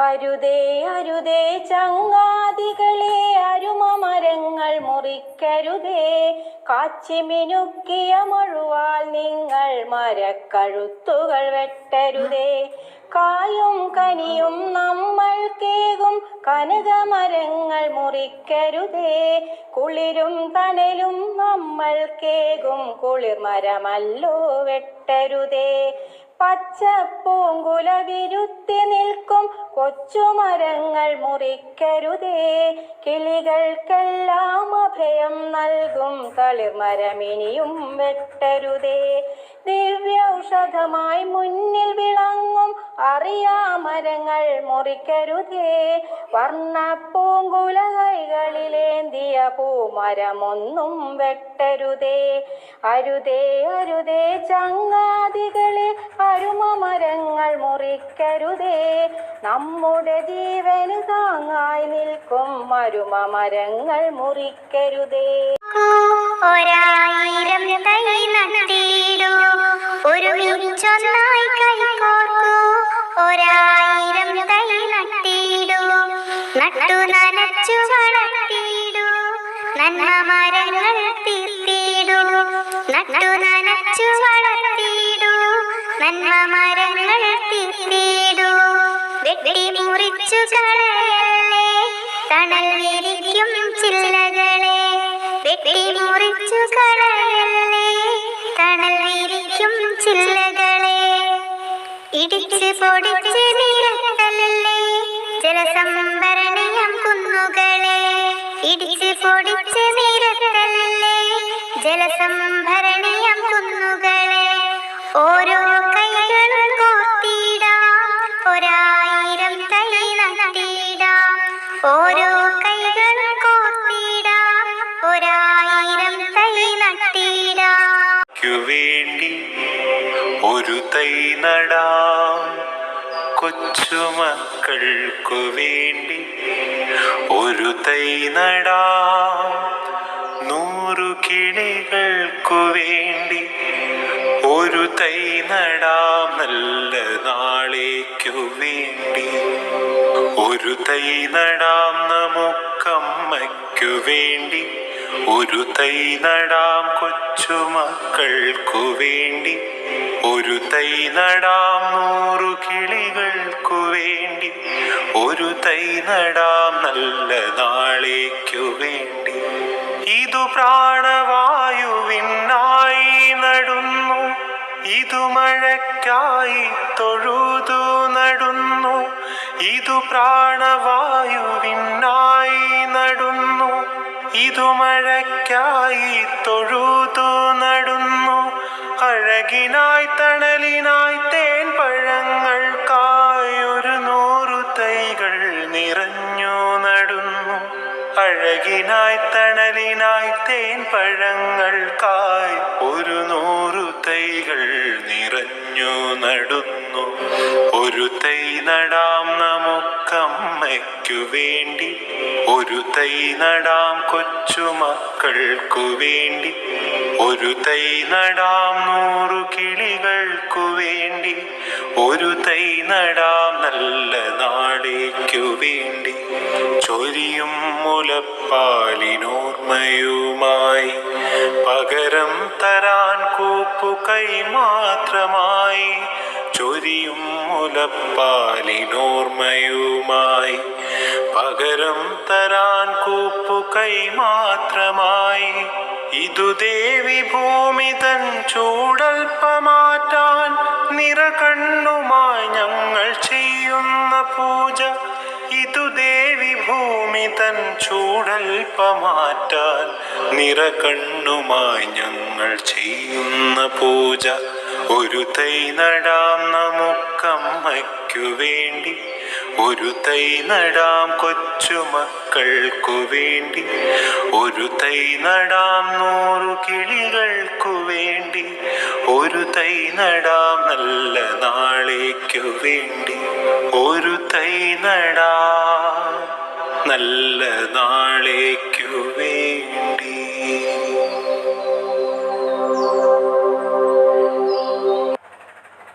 അരുതേ അരുതേ ചങ്ങാതികളെ, അരുമമരങ്ങൾ മുറിക്കരുതേ. കാച്ചിമിനുക്കിയ മഴുവാൽ നിങ്ങൾ മരക്കഴുത്തുകൾ വെട്ടരുതേ. കായും കനിയും നമ്മൾ കേകും കനകമരങ്ങൾ മുറിക്കരുതേ. കുളിരും തണലും നമ്മൾ കേകും കുളിർമരമല്ലോ വെട്ടരുതേ. പച്ചപ്പൂങ്കുല വിരുത്തി നിൽക്കും കൊച്ചുമരങ്ങൾ മുറിക്കരുതേ. കിളികൾക്കെല്ലാം അഭയം നൽകും തളിർമരമിനിയും വെട്ടരുതേ. ദിവ്യൌഷധമായി മുന്നിൽ വിളങ്ങും അറിയാമരങ്ങൾ മുറിക്കരുതേ. വർണ്ണപ്പൂങ്കുല കൈകളിലേന്തിയ പൂമരമൊന്നും വെട്ടരുതേ. അരുതേ അരുതേ ചങ്ങാതികളെ, അരുമമരങ്ങൾ മുറിക്കരുതേ. നമ്മുടെ ജീവന് താങ്ങായി നിൽക്കും അരുമമരങ്ങൾ മുറിക്കരുതേ. ഒരായിരം തൈ നട്ടിടൂ, ഒരുമിച്ചൊന്നായി കൈകോർക്കൂ. ഒരായിരം തൈ നട്ടിടൂ, നട്ടു നനച്ചു വളർത്തിടൂ. നന്മ മരങ്ങൾ തീർത്തിടൂ, നട്ടു നനച്ചു വളർത്തിടൂ. നന്മ മരങ്ങൾ തീർത്തിടൂ. വെട്ടി മുറിച്ചു കളയല്ലേ, തണൽ വിരിക്കും ചില്ലകളെ. വെട്ടി മുറിച്ചു കളയല്ലേ, തണൽ വിരിക്കും ചില്ലകളെ. ഇടിച്ച് പൊടിച്ച് നിരത്തല്ലേ ജലസംഭരണിയം കുന്നുകളെ. ഇടിച്ച് പൊടിച്ച് നിരത്തല്ലേ ജലസംഭരണിയം കുന്നുകളെ. ഓരോ കൈകളും കോർത്തിടാം, ഒരായിരം തൈ നട്ടിടാം. ഓരോ കൈകളും കോർത്തിടാം, ഒരായിരം തൈ നട്ടിടാം. വേണ്ടി ഒരു തൈ നടാം, കൊച്ചുമക്കൾക്കു വേണ്ടി ഒരു തൈ നടാം. 100 കിളികൾക്കു വേണ്ടി ഒരു തൈ നടാം. നല്ല നാളേക്കു വേണ്ടി ഒരു തൈ നടാം. നമുക്കമ്മയ്ക്കു വേണ്ടി ഒരു തൈ നടാം. കൊച്ചുമക്കൾക്കു വേണ്ടി ഒരു തൈ നടാം. 100 കിളികൾക്കു വേണ്ടി ഒരു തൈ നടാം. നല്ല നാളേക്കു വേണ്ടി. ഇതു പ്രാണവായുവിനായി നടുന്നു, ഇതു മഴയ്ക്കായി തൊഴുതു നടുന്നു. ഇതു പ്രാണവായുവിനായി നടുന്നു, ഇതു മഴയ്ക്കായി തൊഴുതു നടുന്നു. അഴകിനായി തണലിനായി തേൻ പഴങ്ങൾക്കായി 100 തൈകൾ നിറഞ്ഞു നടുന്നു. അഴകിനായി തണലിനായി തേൻ പഴങ്ങൾക്കായി 100 തൈകൾ നിറഞ്ഞു നടുന്നു. ഒരു തൈ നടാം നമുക്കമ്മയ്ക്കു വേണ്ടി ഒരു തൈ നടാം. കൊച്ചുമക്കൾക്കു വേണ്ടി ഒരു തൈ നടാം. 100 കിളികൾക്കു വേണ്ടി ഒരു തൈ നടാം. നല്ല നാളേക്കു വേണ്ടി. ചൊരിയും മുലപ്പാലിനോർമ്മയുമായി പകരം തരാൻ കൂപ്പുകൈ മാത്രമായി. ചൊരിയും മുലപ്പാലിനോർമ്മയുമായി പകരം തരാൻ കൂപ്പുകൈ മാത്രമായി. ഇതു ദേവി ഭൂമി തൻ ചൂടൽപ്പമാറ്റാൻ നിറകണ്ണുമായി ഞങ്ങൾ ചെയ്യുന്ന പൂജ. ഇതു ദേവി ഭൂമി തൻ ചൂടൽപ്പമാറ്റാൻ നിറകണ്ണുമായി ഞങ്ങൾ ചെയ്യുന്ന പൂജ. ഒരു തൈ നടാം നമുക്കമ്മയ്ക്കു വേണ്ടി ഒരു തൈ നടാം. കൊച്ചുമക്കൾക്കു വേണ്ടി ഒരു തൈ നടാം. 100 കിളികൾക്കു വേണ്ടി ഒരു തൈ നടാം. നല്ല നാളേക്കു വേണ്ടി ഒരു തൈ നടാം. നല്ല നാളേക്കു